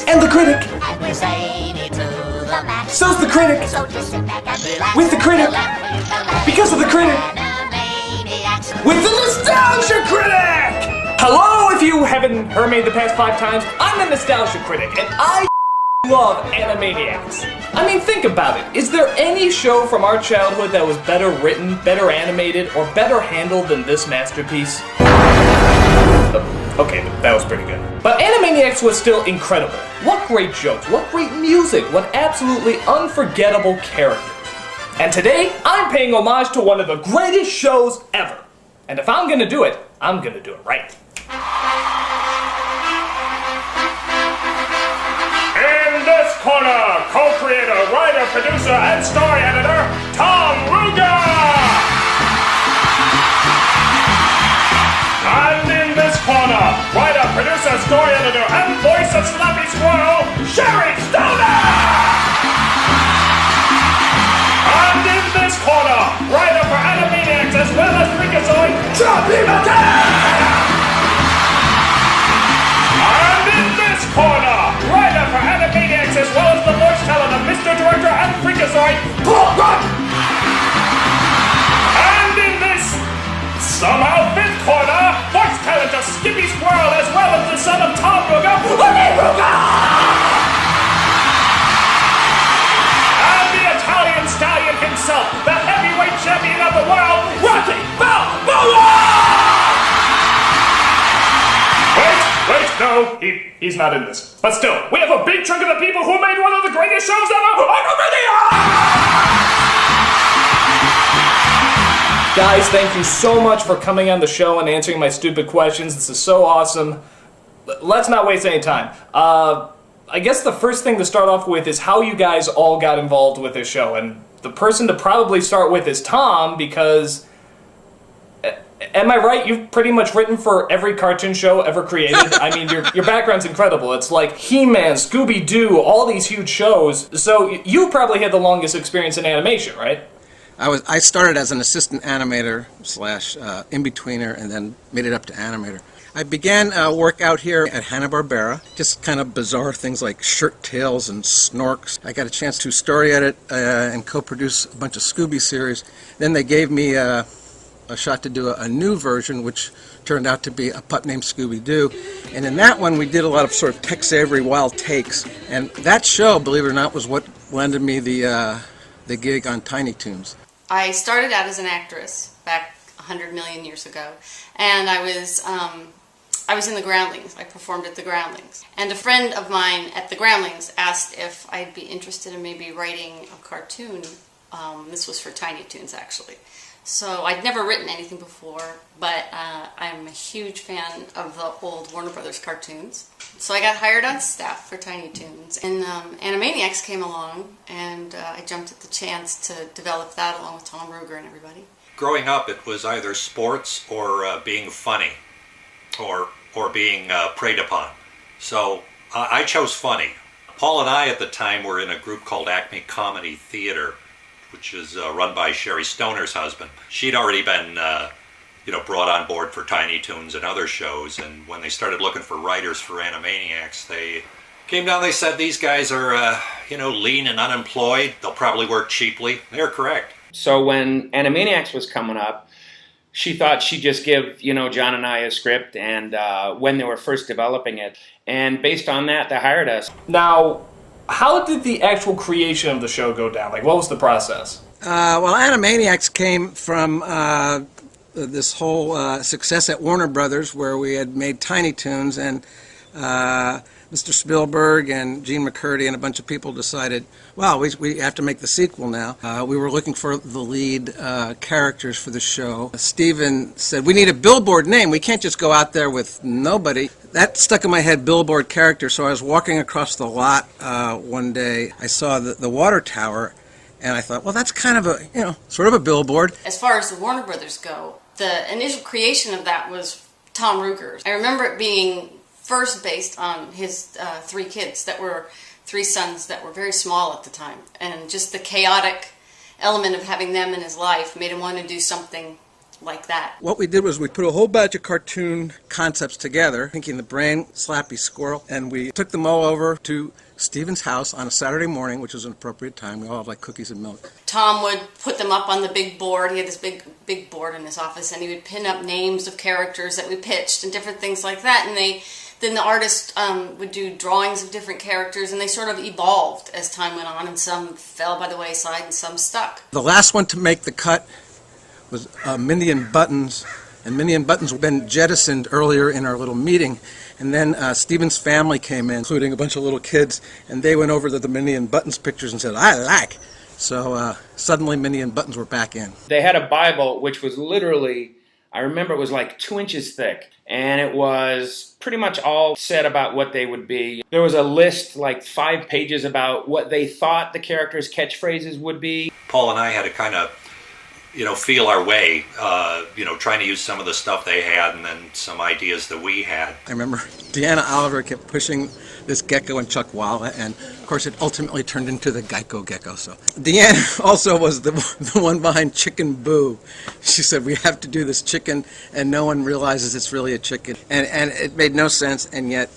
And the critic. So's the critic. With the critic. Because of the critic. With the Nostalgia Critic! Hello, if you haven't heard me the past 5 times, I'm the Nostalgia Critic, and I love Animaniacs. I mean, think about it. Is there any show from our childhood that was better written, better animated, or better handled than this masterpiece? Okay, that was pretty good. But Animaniacs was still incredible. What great jokes, what great music, what absolutely unforgettable characters. And today, I'm paying homage to one of the greatest shows ever. And if I'm gonna do it, I'm gonna do it right. In this corner, co-creator, writer, producer, and story editor, Tom Ruger! And in this corner, writer, producer, story editor, and voice of Slappy Squirrel, Sherry Stoner! And in this corner, writer for Animaniacs as well as Freakazoid, Choppy And in this corner, writer for Animaniacs as well as the voice talent of Mr. Director and Freakazoid, Paul Rudd! And in this somehow 5th corner, voice talent of Skippy Squirrel as well as the son of Tom Ruger, Lenny Ruger! And the Italian stallion himself, the heavyweight champion of the world, Rocky Balboa! Wait, no, he's not in this. But still, we have a big chunk of the people who made one of the greatest shows ever on the video! Guys, thank you so much for coming on the show and answering my stupid questions. This is so awesome. Let's not waste any time. I guess the first thing to start off with is how you guys all got involved with this show. And the person to probably start with is Tom, because... Am I right? You've pretty much written for every cartoon show ever created. I mean, your background's incredible. It's like He-Man, Scooby-Doo, all these huge shows. So you probably had the longest experience in animation, right? I started as an assistant animator / in-betweener and then made it up to animator. I began work out here at Hanna-Barbera, just kind of bizarre things like Shirt Tails and Snorks. I got a chance to story edit and co-produce a bunch of Scooby series. Then they gave me a shot to do a new version, which turned out to be A Pup Named Scooby-Doo. And in that one, we did a lot of sort of Tex Avery wild takes. And that show, believe it or not, was what landed me the gig on Tiny Toons. I started out as an actress back 100 million years ago, and I was in the Groundlings. I performed at the Groundlings. And a friend of mine at the Groundlings asked if I'd be interested in maybe writing a cartoon. This was for Tiny Toons, actually. So I'd never written anything before, but I'm a huge fan of the old Warner Brothers cartoons. So I got hired on staff for Tiny Toons, and Animaniacs came along, and I jumped at the chance to develop that along with Tom Ruger and everybody. Growing up, it was either sports or being funny, or being preyed upon. So I chose funny. Paul and I at the time were in a group called Acme Comedy Theater, which is run by Sherry Stoner's husband. She'd already been, brought on board for Tiny Toons and other shows, and when they started looking for writers for Animaniacs, they came down, they said, these guys are, lean and unemployed, they'll probably work cheaply. They're correct. So when Animaniacs was coming up, she thought she'd just give, John and I a script, and when they were first developing it, and based on that, they hired us. Now, how did the actual creation of the show go down? Like, what was the process? Well, Animaniacs came from this whole success at Warner Brothers, where we had made Tiny Toons, and Mr. Spielberg and Gene McCurdy and a bunch of people decided, well, we have to make the sequel now. We were looking for the lead characters for the show. Steven said, we need a billboard name. We can't just go out there with nobody. That stuck in my head, billboard character. So I was walking across the lot one day. I saw the water tower, and I thought, well, that's kind of a, sort of a billboard. As far as the Warner Brothers go, the initial creation of that was Tom Ruger's. I remember it being first based on his 3 kids that were 3 sons that were very small at the time, and just the chaotic element of having them in his life made him want to do something like that. What we did was we put a whole bunch of cartoon concepts together, Pinky and the Brain, Slappy Squirrel, and we took them all over to Stephen's house on a Saturday morning, which was an appropriate time. We all have like cookies and milk. Tom would put them up on the big board. He had this big board in his office, and he would pin up names of characters that we pitched and different things like that. And then the artist would do drawings of different characters, and they sort of evolved as time went on, and some fell by the wayside and some stuck. The last one to make the cut was Mindy and Buttons, and Mindy and Buttons had been jettisoned earlier in our little meeting, and then Stephen's family came in, including a bunch of little kids, and they went over to the Mindy and Buttons pictures and said, "I like." So suddenly Mindy and Buttons were back in. They had a Bible which was literally, I remember it was like 2 inches thick, and it was pretty much all said about what they would be. There was a list, like 5 pages, about what they thought the characters' catchphrases would be. Paul and I had to kind of, feel our way, trying to use some of the stuff they had and then some ideas that we had. I remember Deanna Oliver kept pushing this gecko and Chuckwalla, and of course it ultimately turned into the Geico Gecko. So Deanna also was the one behind Chicken Boo. She said, we have to do this chicken, and no one realizes it's really a chicken. And it made no sense, and yet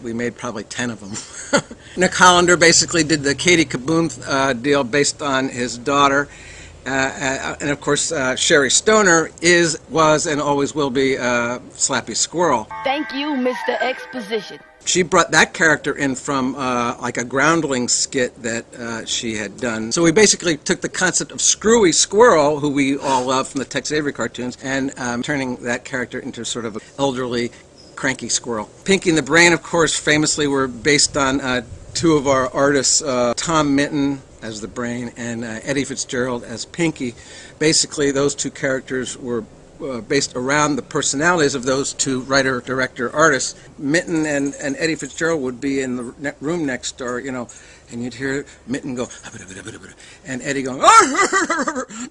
we made probably 10 of them. Nick Hollander basically did the Katie Kaboom deal based on his daughter. And of course, Sherry Stoner was, and always will be Slappy Squirrel. Thank you, Mr. Exposition. She brought that character in from like a Groundling skit that she had done. So we basically took the concept of Screwy Squirrel, who we all love from the Tex Avery cartoons, and turning that character into sort of an elderly, cranky squirrel. Pinky and the Brain, of course, famously were based on 2 of our artists, Tom Minton as the Brain and Eddie Fitzgerald as Pinky. Basically, those 2 characters were based around the personalities of those 2 writer, director, artists. Minton and Eddie Fitzgerald would be in the room next door, and you'd hear Minton go, and Eddie going,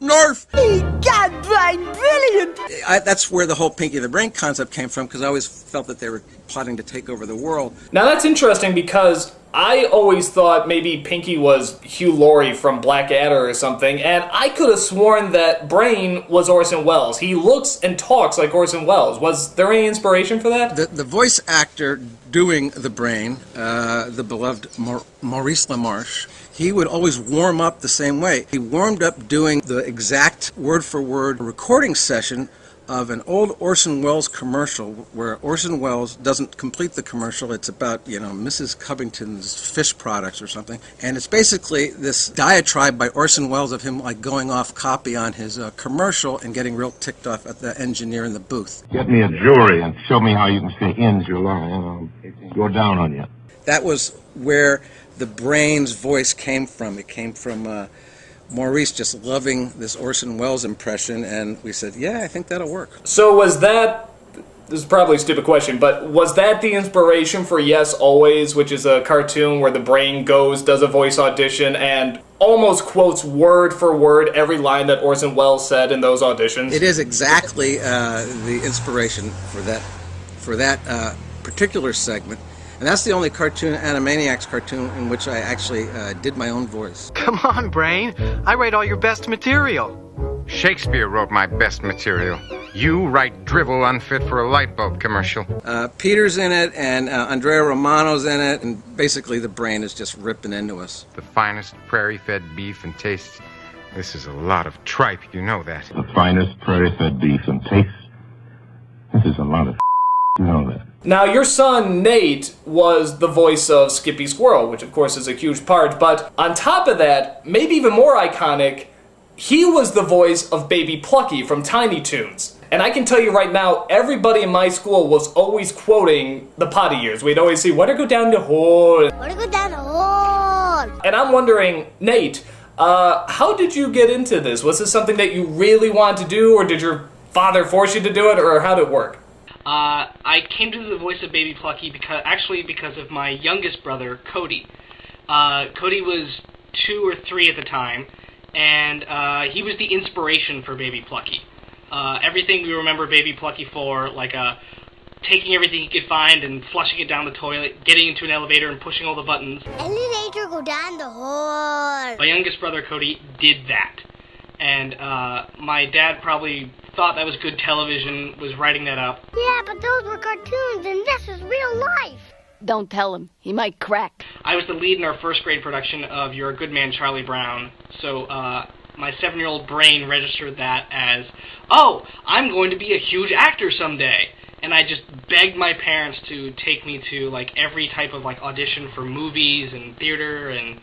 North! God, Brian, brilliant! That's where the whole Pinky and the Brain concept came from, because I always felt that they were plotting to take over the world. Now that's interesting because I always thought maybe Pinky was Hugh Laurie from Blackadder or something, and I could have sworn that Brain was Orson Welles. He looks and talks like Orson Welles. Was there any inspiration for that? The voice actor doing the Brain, the beloved Maurice LaMarche, he would always warm up the same way. He warmed up doing the exact word-for-word recording session of an old Orson Welles commercial where Orson Welles doesn't complete the commercial. It's about, Mrs. Covington's fish products or something. And it's basically this diatribe by Orson Welles of him like going off copy on his commercial and getting real ticked off at the engineer in the booth. Get me a jury and show me how you can say ends your line, and I'll go down on you. That was where the Brain's voice came from. It came from Maurice just loving this Orson Welles impression, and we said, yeah, I think that'll work. So was that, this is probably a stupid question, but was that the inspiration for Yes Always, which is a cartoon where the Brain goes, does a voice audition, and almost quotes word for word every line that Orson Welles said in those auditions? It is exactly the inspiration for that particular segment. And that's the only cartoon, Animaniacs cartoon, in which I actually did my own voice. Come on, Brain. I write all your best material. Shakespeare wrote my best material. You write drivel unfit for a light bulb commercial. Peter's in it, and Andrea Romano's in it, and basically the Brain is just ripping into us. The finest prairie-fed beef and taste. This is a lot of tripe, you know that. The finest prairie-fed beef and taste. This is a lot of you know that. Now, your son, Nate, was the voice of Skippy Squirrel, which of course is a huge part, but on top of that, maybe even more iconic, he was the voice of Baby Plucky from Tiny Toons. And I can tell you right now, everybody in my school was always quoting the potty years. We'd always see, "Water go down the hole." Wanna go down the hall? And I'm wondering, Nate, how did you get into this? Was this something that you really wanted to do, or did your father force you to do it, or how did it work? I came to the voice of Baby Plucky because of my youngest brother, Cody. Cody was 2 or 3 at the time, and he was the inspiration for Baby Plucky. Everything we remember Baby Plucky for, like taking everything he could find and flushing it down the toilet, getting into an elevator and pushing all the buttons. Elevator go down the hall. My youngest brother, Cody, did that. And my dad probably thought that was good television, was writing that up. Yeah, but those were cartoons and this is real life. Don't tell him. He might crack. I was the lead in our first grade production of You're a Good Man, Charlie Brown. So, my 7-year-old brain registered that as, oh, I'm going to be a huge actor someday. And I just begged my parents to take me to, like, every type of, like, audition for movies and theater, and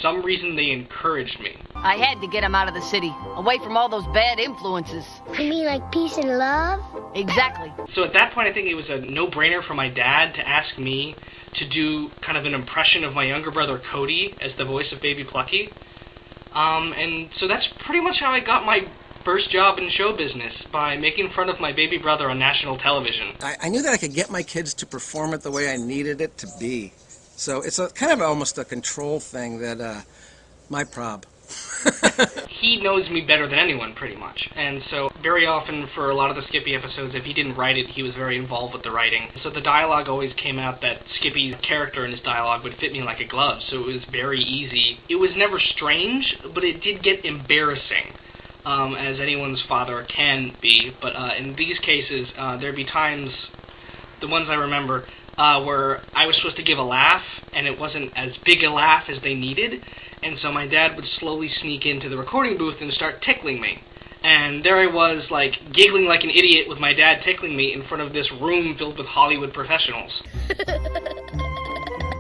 some reason they encouraged me. I had to get him out of the city, away from all those bad influences. You mean like peace and love? Exactly. So at that point, I think it was a no-brainer for my dad to ask me to do kind of an impression of my younger brother, Cody, as the voice of Baby Plucky. And so that's pretty much how I got my first job in show business, by making fun of my baby brother on national television. I knew that I could get my kids to perform it the way I needed it to be. So it's a kind of almost a control thing that my prob. He knows me better than anyone, pretty much. And so very often for a lot of the Skippy episodes, if he didn't write it, he was very involved with the writing. So the dialogue always came out that Skippy's character and his dialogue would fit me like a glove, so it was very easy. It was never strange, but it did get embarrassing, as anyone's father can be. But in these cases, there'd be times, the ones I remember, where I was supposed to give a laugh, and it wasn't as big a laugh as they needed, and so my dad would slowly sneak into the recording booth and start tickling me. And there I was, like, giggling like an idiot with my dad tickling me in front of this room filled with Hollywood professionals.